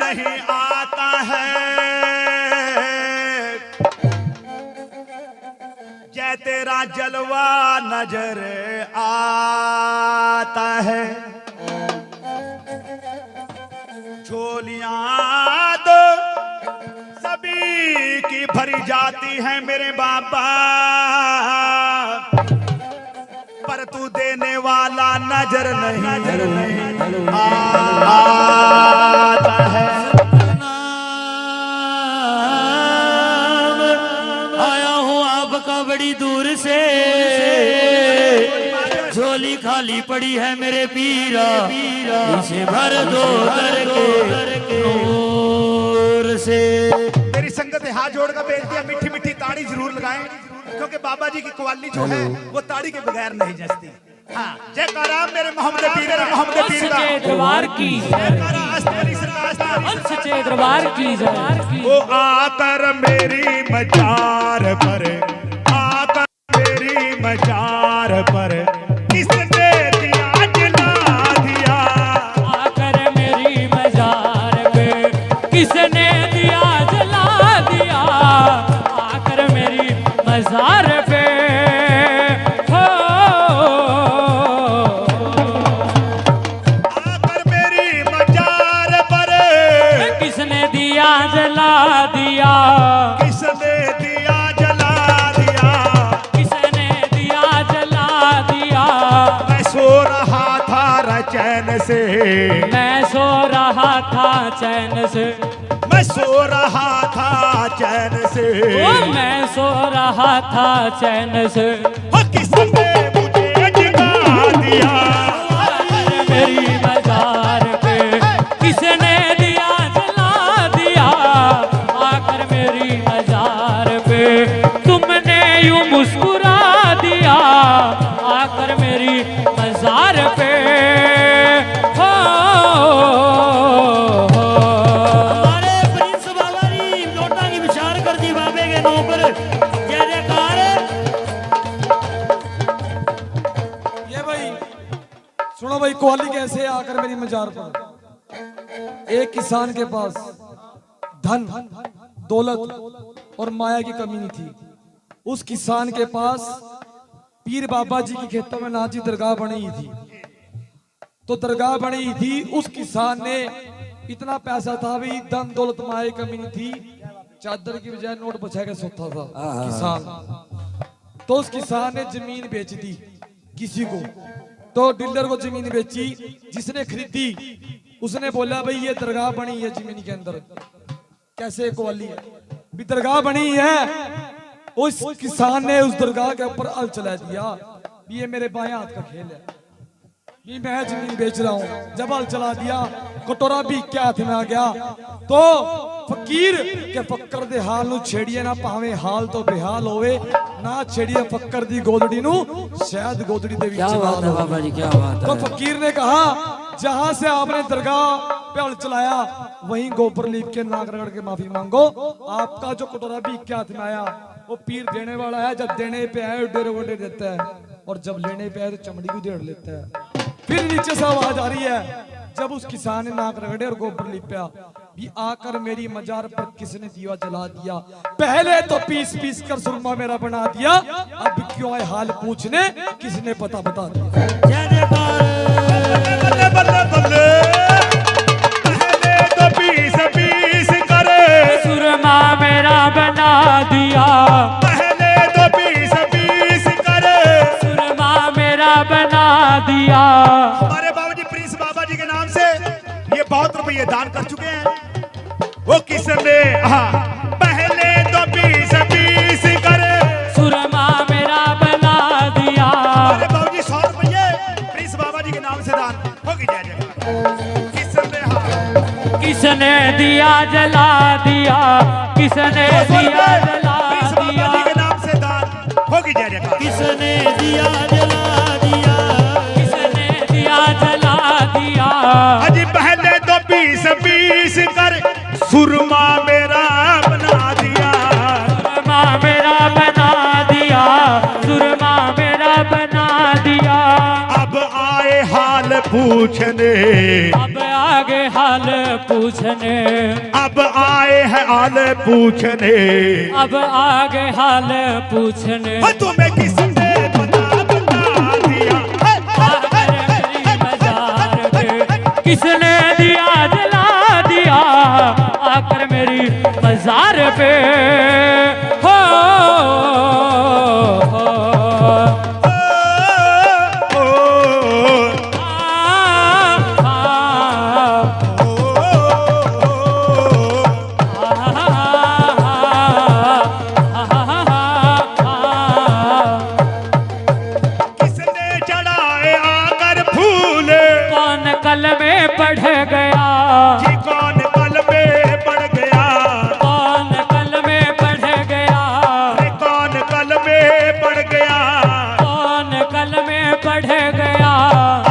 नहीं आता है, जय तेरा जलवा नजर आता है। झोलियां तो सभी की भरी जाती है मेरे बाबा, पर तू देने वाला नजर नहीं आता है। आया हूँ आपका बड़ी दूर से, झोली खाली पड़ी है मेरे पीरा, इसे भर दो करके नूर से। मेरी संगत है हाथ जोड़कर बेनती है, मीठी मीठी ताड़ी जरूर लगाएं, क्योंकि बाबा जी की कव्वाली जो है वो ताड़ी के बगैर नहीं जचती। हाँ, जयकारा मेरे मोहम्मद पीर का, दरबार की जयकारा अस्तबरी सरकार सच्चे दरबार की जय। वो आकर मेरी मजार पर, आकर मेरी मजार पर किसने दिया जला दिया, आकर मेरी मजार पे किसने दिया जला दिया, आकर मेरी मजार पे हो, आकर मेरी मजार पर किसने दिया जला दिया, किसने दिया जला दिया, किसने दिया जला दिया। मैं सो रहा था चैन से, मैं सो रहा था चैन से, मैं सो रहा था चैन से, ओ मैं सो रहा था चैन से, हो किसने मुझे जगा दिया, मेरी मजार पे किसने दिया जला दिया, आकर मेरी मजार पे तुमने यूं मुस्कुरा दिया, आकर मेरी मजार पे हो, हमारे प्रिंस बाबा जी नोटा की विचार कर दी बाबे के नो पर, जय जयकार। ये भाई सुनो भाई, कव्वाली कैसे आकर मेरी मजार पर। एक किसान के पास धन दौलत और माया की कमी नहीं थी। उस किसान के पास पीर बाबा जी की खेतों में नाजी दरगाह बनी थी, तो दरगाह बनी थी। उस किसान ने इतना पैसा था भाई, धन दौलत माया की कमी नहीं थी, चादर की बजाय नोट बचा के सोता था किसान। तो उस किसान ने जमीन बेच दी किसी को, तो डीलर को जमीन बेची। जिसने खरीदी उसने बोला भाई ये दरगाह बनी है जमीन के अंदर, कैसे कव्वाली है भी दरगाह बनी है। उस किसान ने उस दरगाह के ऊपर हल चला दिया, ये मेरे बाएं हाथ का खेल है, ये मैं जमीन बेच रहा हूँ। जब हल चला दिया, कटोरा भी क्या हाथ में आ गया, तो फकीर के फक्कर दे हाल नु छेड़िए ना, पावे हाल तो बेहाल होवे ना, छेड़िए फक्कर दी गोदड़ी नु, शायद गोदड़ी दे क्या बात है बाबा जी, क्या बात तो है। फकीर ने कहा जहां से आपने दरगाह पे हल चलाया वहीं गोबर लीप के नाक रगड़ के माफी मांगो। आपका जो कटोरा भी क्या हाथ में आया वो पीर देने वाला है, जब देने पे आए डेढ़ गोडे देता है, और जब लेने पे आए तो चमड़ी को डेढ़ लेता है। फिर नीचे से आवाज आ रही है, जब उस किसान ने नाक रगड़े और गोबर लिपया, भी आकर मेरी मजार पर किसने दिया जला दिया, पहले तो पीस पीस कर सुरमा मेरा बना दिया, अब क्यों आए हाल पूछने, किसने पता बता दिया। जय जयकार। बल्ले बल्ले बल्ले, पहले तो पीस पीस करे, सुरमा मेरा बना दिया, पहले तो पीस पीस करे, सुरमा मेरा बना दिया। हमारे बाबा जी प्रिंस बाबा जी के नाम से ये बहुत रुपये दान कर चुके हैं। वो किसने पहले तो पीस पीस करे, सुरमा मेरा बना दिया, हमारे बाबा जी 100 रुपये प्रिंस बाबा जी के नाम से दान होगी। जय जय। किसने किसने दिया जला दिया, किसने दिया जला प्रिंस बाबा दिया, जी के नाम से दान होगी। जय जय। किसने दिया जला दिया, किसने दिया जला दिया। अजी पहले तो पीस पीस कर सुरमा मेरा बना दिया, सुरमा मेरा बना दिया, सुरमा मेरा बना दिया। अब आए हाल हाल पूछने, अब आगे हाल पूछने, अब आए हैं हाल पूछने, अब आगे हाल पूछने। तुम्हें किसने बता दिया, आकर मेरी मजार पे किसने दिया जला दिया, आकर मेरी मजार पे हो। कल में पढ़ गया जी, कौन कल में पढ़ गया, कौन कल में पढ़ गया, कौन कल में पढ़ गया, कौन कल में पढ़ गया।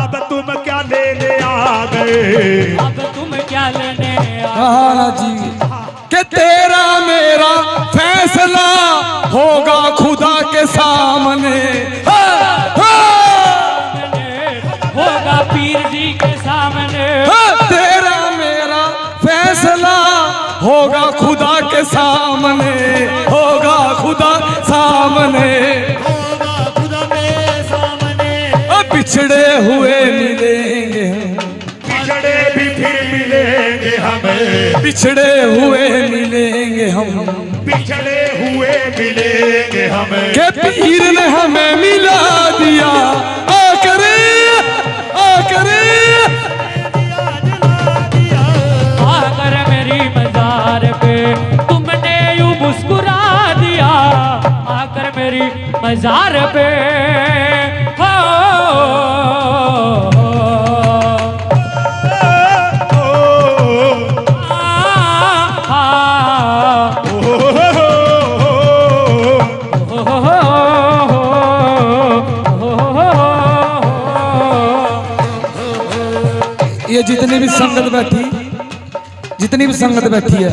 अब तुम क्या लेने आ गए, अब तुम क्या लेने कहा जी कि तेरा मेरा फैसला होगा खुदा के सामने, होगा पीर जी के सामने। तेरा मेरा फैसला होगा खुदा के सामने, होगा खुदा सामने, होगा खुदा के सामने। अब बिछड़े हुए मिलेंगे हम, बिछड़े भी फिर मिलेंगे हमें, बिछड़े हुए मिलेंगे हम, बिछड़े हुए मिलेंगे हमें। के पीर ने हमें मिला दिया, आकर आकर मेरी मजार पे तुमने यूं मुस्कुरा दिया, आकर मेरी मजार पे हो। ये जितनी भी संगत बैठी, जितनी भी संगत बैठी है,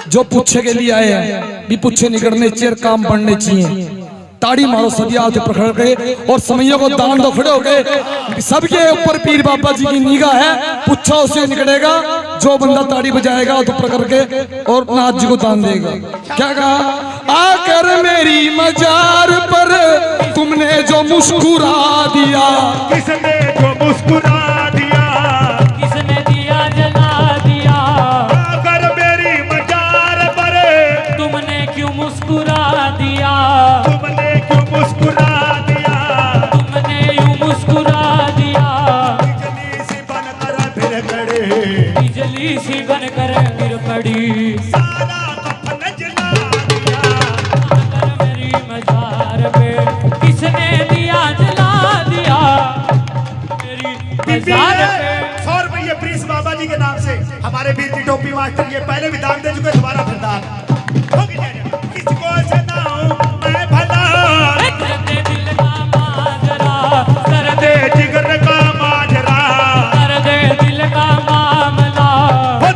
जो पूछे के लिए आए हैं भी पूछे निकलने चेयर काम बढ़ने चाहिए। ताड़ी मारो सभी हाथ पकड़ के और समयों को दान दो, खड़े हो गए। सबके ऊपर पीर बाबा जी की निगाह है, पूछा उसे निकलेगा। जो बंदा ताड़ी बजाएगा तो पकड़ के और नाथ जी को दान देगा। क्या कहा, आकर मेरी मजार पर तुमने जो मुस्कुरा दिया, किसने जो मुस्कुरा दिया, किसने दिया जला दिया, आकर मेरी मजार पर तुमने क्यों मुस्कुरा दिया, तुमने क्यों मुस्कुरा दिया, तुमने यूं मुस्कुरा दिया। बिजली सी बनकर फिर खड़े, बिजली सी बनकर गिर पड़ी, सारा कफन जला दिया, आकर मेरी मजार पे किसने दिया जला दिया, मेरी मजार पे। 100 रुपये प्रिंस बाबा जी के नाम से हमारे वीर की टोपी मास्टर ये पहले भी दान दे चुके, दोबारा फिर दान होगी। किसको सुनाऊं मैं भला, दर्द दिल का माजरा, दर्द जिगर का माजरा, दर्द दिल का मामला,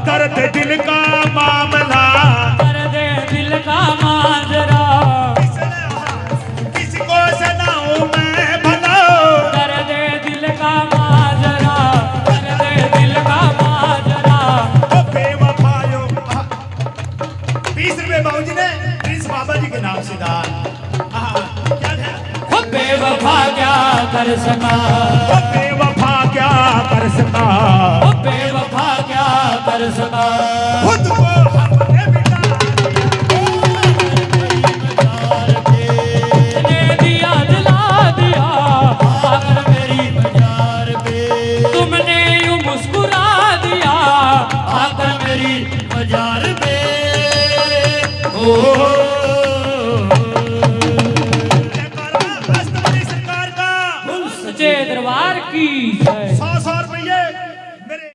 दर्द दिल का मामला, दर्द दिल का माजरा, किसको सुनाऊं मैं भला, दर्द दिल का माजरा, दर्द दिल का माजरा। ओ बेवफायो। 20 रुपए बाबूजी ने प्रिंस बाबा जी के नाम से दान। क्या है? हो बेवफा क्या कर सका, ओ बेवफा क्या कर सका,